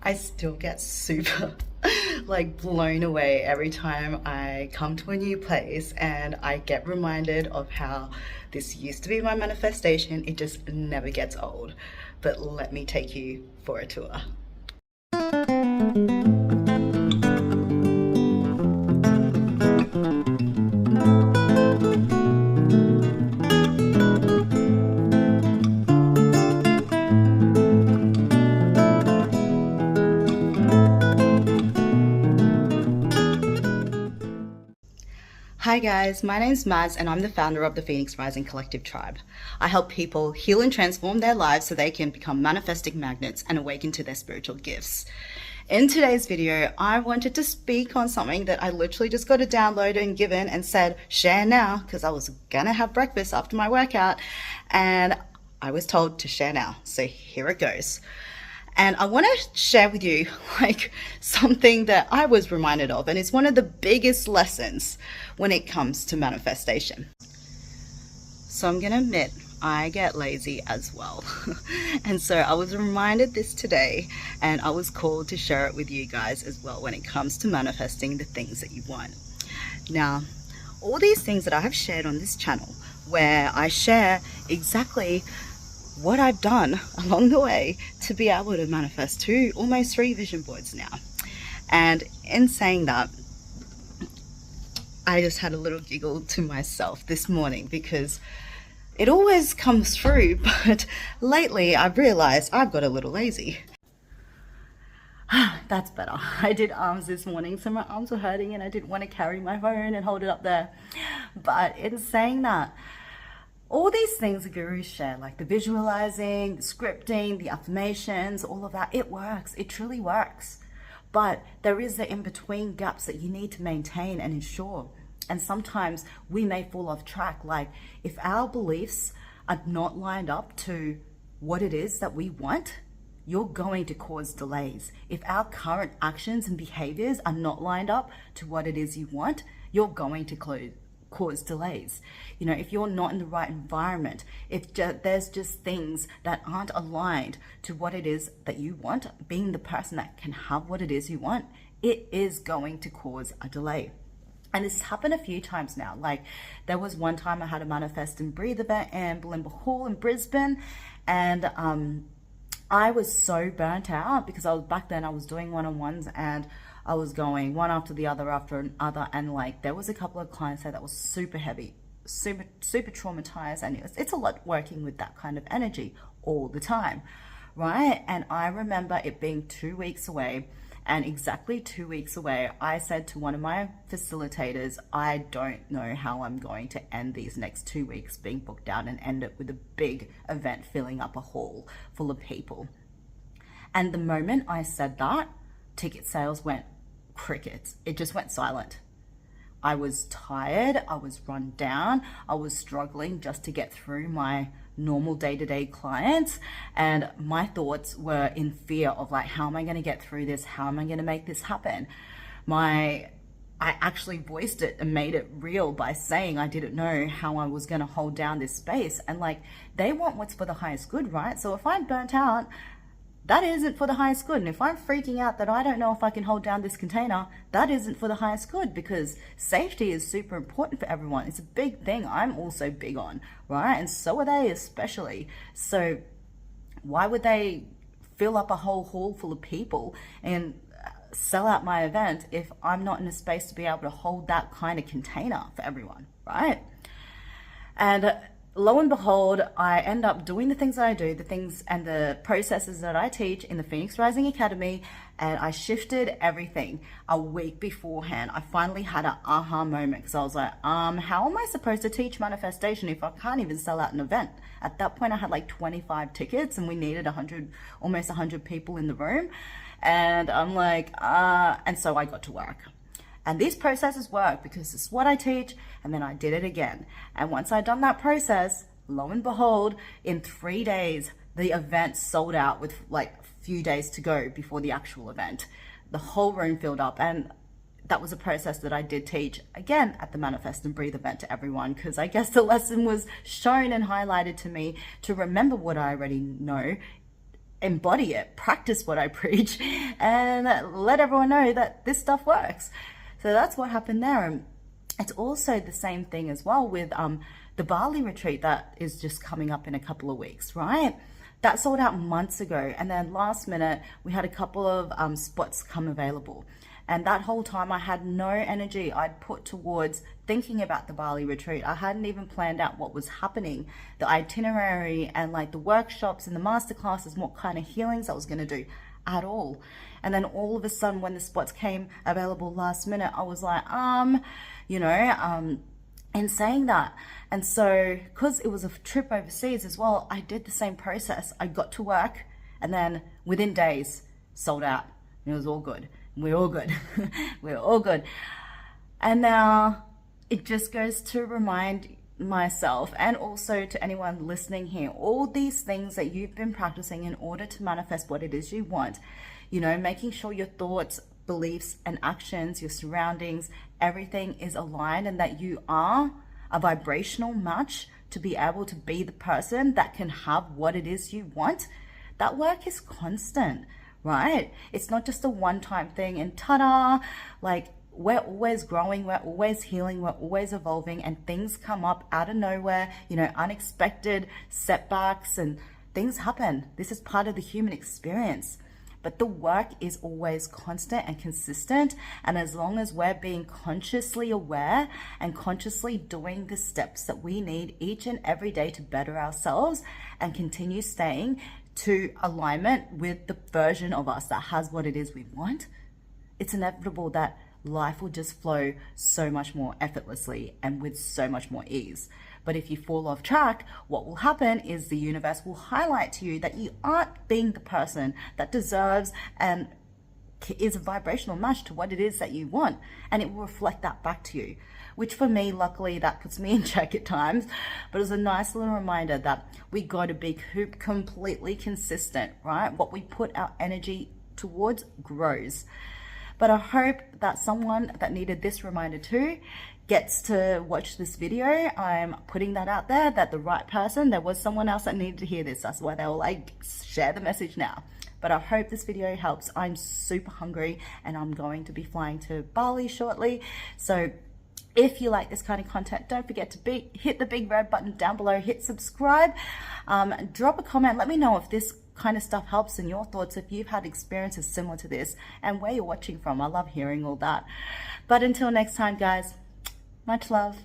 I still get super like blown away every time I come to a new place and I get reminded of how this used to be my manifestation. It just never gets old. But let me take you for a tour. Hi guys, my name's Maz and I'm the founder of the Phoenix Rising Collective Tribe. I help people heal and transform their lives so they can become manifesting magnets and awaken to their spiritual gifts. In today's video, I wanted to speak on something that I literally just got a download and given and said, share now, because I was gonna have breakfast after my workout and I was told to share now. So here it goes. And I want to share with you like something that I was reminded of, and it's one of the biggest lessons when it comes to manifestation. So I'm going to admit I get lazy as well. And so I was reminded this today, and I was called to share it with you guys as well when it comes to manifesting the things that you want. Now, all these things that I have shared on this channel, where I share exactly what I've done along the way to be able to manifest almost 3 vision boards now. And in saying that, I just had a little giggle to myself this morning because it always comes through, but lately I've realized I've got a little lazy. That's better. I did arms this morning, so my arms were hurting and I didn't want to carry my phone and hold it up there. But in saying that, all these things the gurus share, like the visualizing, the scripting, the affirmations, all of that, it works. It truly works. But there is the in-between gaps that you need to maintain and ensure. And sometimes we may fall off track. Like if our beliefs are not lined up to what it is that we want, you're going to cause delays. If our current actions and behaviors are not lined up to what it is you want, you're going to cause delays. You know, if you're not in the right environment, if there's just things that aren't aligned to what it is that you want, being the person that can have what it is you want, it is going to cause a delay. And this happened a few times now. Like there was one time I had a Manifest and Breathe event in Bulimba Hall in Brisbane, and I was so burnt out because back then I was doing one-on-ones and I was going one after the other after another, and like there was a couple of clients there that was super heavy, super traumatized, and it's a lot working with that kind of energy all the time, right? And I remember it being 2 weeks away, and exactly 2 weeks away, I said to one of my facilitators, I don't know how I'm going to end these next 2 weeks being booked out and end it with a big event filling up a hall full of people. And the moment I said that, ticket sales went crickets. It just went silent. I was tired, I was run down, I was struggling just to get through my normal day-to-day clients, and my thoughts were in fear of like, how am I going to get through this? How am I going to make this happen? I actually voiced it and made it real by saying I didn't know how I was going to hold down this space, and like they want what's for the highest good, right? So if I'm burnt out, that isn't for the highest good. And if I'm freaking out that I don't know if I can hold down this container, that isn't for the highest good, because safety is super important for everyone. It's a big thing I'm also big on, right? And so are they especially. So why would they fill up a whole hall full of people and sell out my event if I'm not in a space to be able to hold that kind of container for everyone, right? And lo and behold, I end up doing the things that I do, the things and the processes that I teach in the Phoenix Rising Academy, and I shifted everything a week beforehand. I finally had an aha moment because I was like, how am I supposed to teach manifestation if I can't even sell out an event? At that point, I had like 25 tickets and we needed almost 100 people in the room. And I'm like, and so I got to work. And these processes work because it's what I teach, and then I did it again. And once I'd done that process, lo and behold, in 3 days, the event sold out with like a few days to go before the actual event. The whole room filled up, and that was a process that I did teach again at the Manifest and Breathe event to everyone, because I guess the lesson was shown and highlighted to me to remember what I already know embody it, practice what I preach, and let everyone know that this stuff works. So that's what happened there. And it's also the same thing as well with the Bali retreat that is just coming up in a couple of weeks, right? That sold out months ago, and then last minute we had a couple of spots come available. And that whole time I had no energy I'd put towards thinking about the Bali retreat. I hadn't even planned out what was happening, the itinerary and like the workshops and the masterclasses, what kind of healings I was going to do at all. And then all of a sudden when the spots came available last minute, I was like, in saying that. And so, because it was a trip overseas as well, I did the same process. I got to work and then within days sold out. It was all good. We're all good. We're all good. And now it just goes to remind myself and also to anyone listening here, all these things that you've been practicing in order to manifest what it is you want, making sure your thoughts, beliefs and actions, your surroundings, everything is aligned and that you are a vibrational match to be able to be the person that can have what it is you want. That work is constant, right? It's not just a one-time thing and ta-da, like we're always growing, we're always healing, we're always evolving, and things come up out of nowhere, unexpected setbacks and things happen. This is part of the human experience. But the work is always constant and consistent. And as long as we're being consciously aware and consciously doing the steps that we need each and every day to better ourselves and continue staying to alignment with the version of us that has what it is we want, it's inevitable that life will just flow so much more effortlessly and with so much more ease. But if you fall off track, what will happen is the universe will highlight to you that you aren't being the person that deserves and is a vibrational match to what it is that you want. And it will reflect that back to you, which for me, luckily, that puts me in check at times. But it's a nice little reminder that we got to be completely consistent, right? What we put our energy towards grows. But I hope that someone that needed this reminder too gets to watch this video. I'm putting that out there, that the right person, there was someone else that needed to hear this. That's why they were like, share the message now. But I hope this video helps. I'm super hungry and I'm going to be flying to Bali shortly. So if you like this kind of content, don't forget to hit the big red button down below, hit subscribe, drop a comment, let me know if this kind of stuff helps and your thoughts, if you've had experiences similar to this and where you're watching from. I love hearing all that. But until next time, guys, much love.